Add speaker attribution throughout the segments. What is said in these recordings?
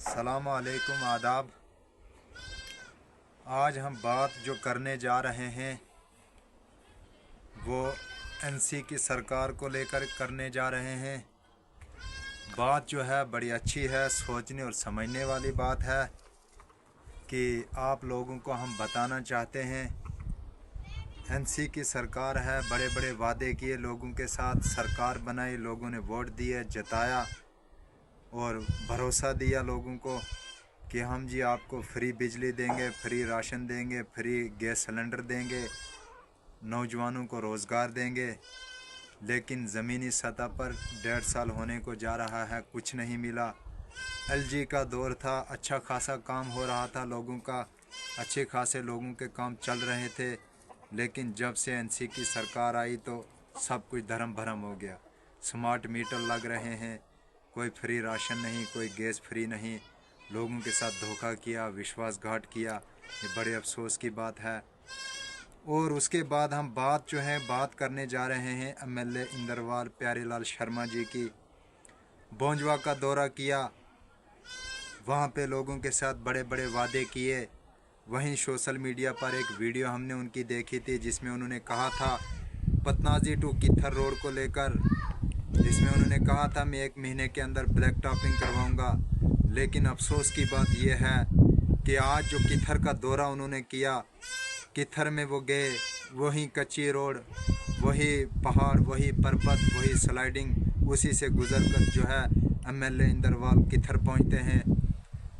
Speaker 1: अस्सलाम वालेकुम आदाब। आज हम बात जो करने जा रहे हैं वो एनसी की सरकार को लेकर करने जा रहे हैं। बात जो है बड़ी अच्छी है, सोचने और समझने वाली बात है कि आप लोगों को हम बताना चाहते हैं। एनसी की सरकार है, बड़े बड़े वादे किए लोगों के साथ, सरकार बनाई, लोगों ने वोट दिए, जताया और भरोसा दिया लोगों को कि हम जी आपको फ्री बिजली देंगे, फ्री राशन देंगे, फ्री गैस सिलेंडर देंगे, नौजवानों को रोज़गार देंगे। लेकिन ज़मीनी सतह पर 1.5 साल होने को जा रहा है, कुछ नहीं मिला। एलजी का दौर था, अच्छा खासा काम हो रहा था लोगों का, अच्छे खासे लोगों के काम चल रहे थे। लेकिन जब से एनसी की सरकार आई तो सब कुछ धर्म भरम हो गया। स्मार्ट मीटर लग रहे हैं, कोई फ्री राशन नहीं, कोई गैस फ्री नहीं, लोगों के साथ धोखा किया, विश्वासघात किया। ये बड़े अफसोस की बात है। और उसके बाद हम बात करने जा रहे हैं एमएलए इंदरवाल प्यारेलाल शर्मा जी की। बोंजवा का दौरा किया, वहाँ पे लोगों के साथ बड़े बड़े वादे किए। वहीं सोशल मीडिया पर एक वीडियो हमने उनकी देखी थी जिसमें उन्होंने कहा था पतनाजी टू कित्थर रोड को लेकर, जिसमें उन्होंने कहा था मैं 1 महीने के अंदर ब्लैक टॉपिंग करवाऊंगा। लेकिन अफसोस की बात यह है कि आज जो कित्थर का दौरा उन्होंने किया, कित्थर में वो गए, वही कच्ची रोड, वही पहाड़, वही पर्वत, वही स्लाइडिंग, उसी से गुजर कर जो है एमएलए इंदरवाल कित्थर पहुंचते हैं।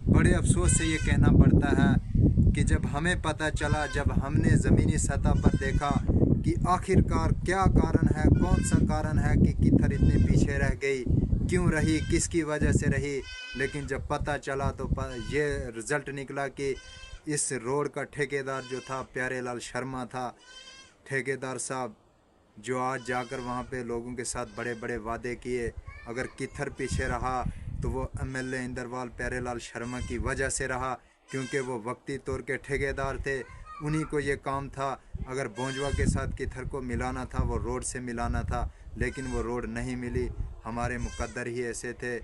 Speaker 1: बड़े अफसोस से ये कहना पड़ता है कि जब हमें पता चला, जब हमने ज़मीनी सतह पर देखा कि आखिरकार क्या कारण है, कौन सा कारण है कि कित्थर इतने पीछे रह गई, क्यों रही, किसकी वजह से रही। लेकिन जब पता चला तो ये रिज़ल्ट निकला कि इस रोड का ठेकेदार जो था प्यारेलाल शर्मा था, ठेकेदार साहब, जो आज जाकर वहाँ पे लोगों के साथ बड़े बड़े वादे किए। अगर कित्थर पीछे रहा तो वो एमएलए इंदरवाल प्यारेलाल शर्मा की वजह से रहा, क्योंकि वो वक्ती तौर के ठेकेदार थे, उन्हीं को ये काम था। अगर बोंजवा के साथ कित्थर को मिलाना था, वो रोड से मिलाना था, लेकिन वो रोड नहीं मिली। हमारे मुकद्दर ही ऐसे थे।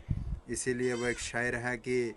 Speaker 1: इसीलिए वो एक शायर है कि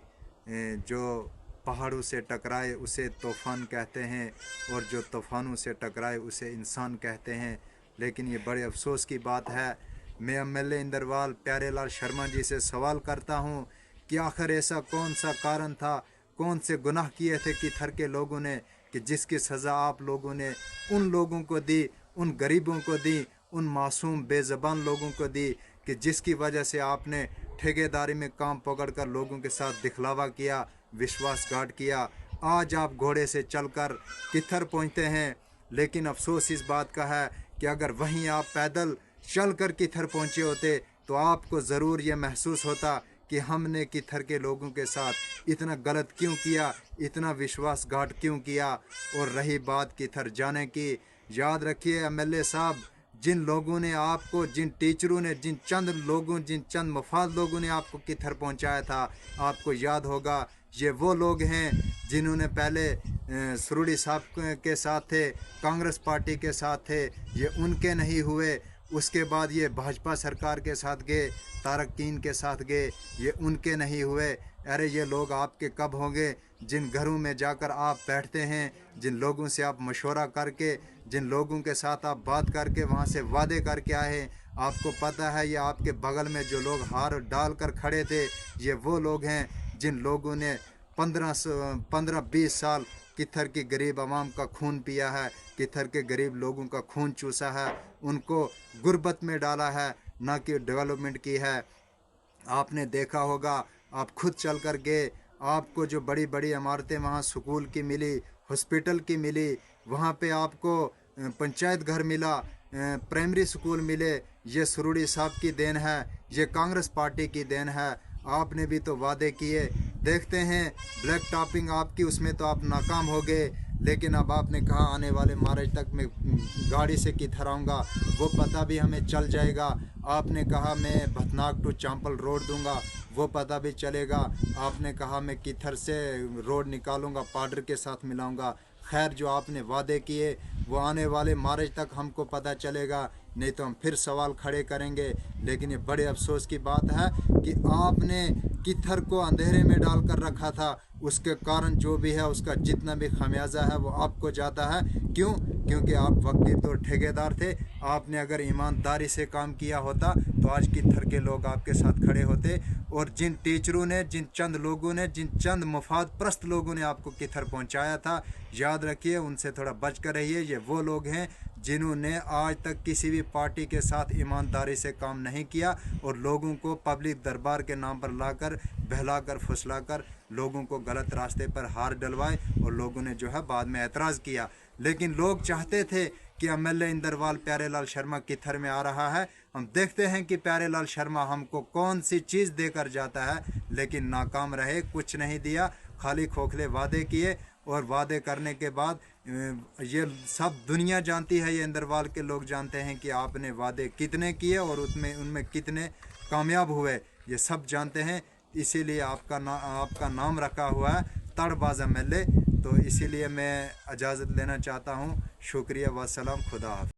Speaker 1: जो पहाड़ों से टकराए उसे तूफ़ान कहते हैं, और जो तूफ़ानों से टकराए उसे इंसान कहते हैं। लेकिन ये बड़े अफसोस की बात है। मैं एमएलए इंदरवाल प्यारेलाल शर्मा जी से सवाल करता हूँ कि आखिर ऐसा कौन सा कारण था, कौन से गुनाह किए थे कित्थर के लोगों ने कि जिसकी सज़ा आप लोगों ने उन लोगों को दी, उन गरीबों को दी, उन मासूम बेज़बान लोगों को दी, कि जिसकी वजह से आपने ठेकेदारी में काम पकड़कर लोगों के साथ दिखलावा किया, विश्वासघात किया। आज आप घोड़े से चलकर कित्थर पहुंचते हैं। लेकिन अफसोस इस बात का है कि अगर वहीं आप पैदल चलकर कित्थर पहुंचे होते तो आपको ज़रूर ये महसूस होता कि हमने कित्थर के लोगों के साथ इतना गलत क्यों किया, इतना विश्वासघात क्यों किया। और रही बात कित्थर जाने की, याद रखिए एमएलए साहब, जिन लोगों ने आपको, जिन टीचरों ने, जिन चंद मफाद लोगों ने आपको कित्थर पहुंचाया था, आपको याद होगा ये वो लोग हैं जिन्होंने पहले सुरुड़ी साहब के साथ थे, कांग्रेस पार्टी के साथ थे, ये उनके नहीं हुए। उसके बाद ये भाजपा सरकार के साथ गए, तारकीन के साथ गए, ये उनके नहीं हुए। अरे ये लोग आपके कब होंगे? जिन घरों में जाकर आप बैठते हैं, जिन लोगों से आप मशवरा करके, जिन लोगों के साथ आप बात करके वहाँ से वादे करके आए हैं, आपको पता है ये आपके बगल में जो लोग हार डाल कर खड़े थे, ये वो लोग हैं जिन लोगों ने 15-20 साल कित्थर की गरीब आवाम का खून पिया है, कित्थर के गरीब लोगों का खून चूसा है, उनको गुर्बत में डाला है, ना कि डेवलपमेंट की है। आपने देखा होगा, आप खुद चल कर गए, आपको जो बड़ी बड़ी इमारतें वहाँ स्कूल की मिली, हॉस्पिटल की मिली, वहाँ पे आपको पंचायत घर मिला, प्राइमरी स्कूल मिले, ये सुरुड़ी साहब की देन है, ये कांग्रेस पार्टी की देन है। आपने भी तो वादे किए। देखते हैं ब्लैक टॉपिंग आपकी, उसमें तो आप नाकाम हो गए। लेकिन अब आपने कहा आने वाले मार्च तक मैं गाड़ी से कित्थर आऊँगा, वो पता भी हमें चल जाएगा। आपने कहा मैं भतनाक टू चांपल रोड दूंगा, वो पता भी चलेगा। आपने कहा मैं कित्थर से रोड निकालूंगा, पाउडर के साथ मिलाऊंगा। खैर जो आपने वादे किए वो आने वाले मार्च तक हमको पता चलेगा। नहीं तो हम फिर सवाल खड़े करेंगे। लेकिन ये बड़े अफसोस की बात है कि आपने किथर को अंधेरे में डाल कर रखा था, उसके कारण जो भी है उसका जितना भी खमियाजा है वो आपको जाता है। क्यों? क्योंकि आप वक्ती तो ठेकेदार थे। आपने अगर ईमानदारी से काम किया होता तो आज किथर के लोग आपके साथ खड़े होते। और जिन टीचरों ने, जिन चंद लोगों ने, जिन चंद मुफाद परस्त लोगों ने आपको किथर पहुंचाया था, याद रखिए उनसे थोड़ा बच कर रहिए। ये वो लोग हैं जिन्होंने आज तक किसी भी पार्टी के साथ ईमानदारी से काम नहीं किया और लोगों को पब्लिक दरबार के नाम पर लाकर बहलाकर फुसलाकर लोगों को गलत रास्ते पर हार डलवाए और लोगों ने जो है बाद में एतराज़ किया। लेकिन लोग चाहते थे कि एमएलए इंदरवाल प्यारेलाल शर्मा किथर में आ रहा है, हम देखते हैं कि प्यारेलाल शर्मा हमको कौन सी चीज़ देकर जाता है। लेकिन नाकाम रहे, कुछ नहीं दिया, खाली खोखले वादे किए। और वादे करने के बाद ये सब दुनिया जानती है, ये इंदरवाल के लोग जानते हैं कि आपने वादे कितने किए और उनमें कितने कामयाब हुए, ये सब जानते हैं। इसीलिए आपका नाम रखा हुआ है तड़बाज एमएलए। तो इसीलिए मैं इजाज़त लेना चाहता हूँ। शुक्रिया, वस्सलाम, खुदा हाफ़िज़।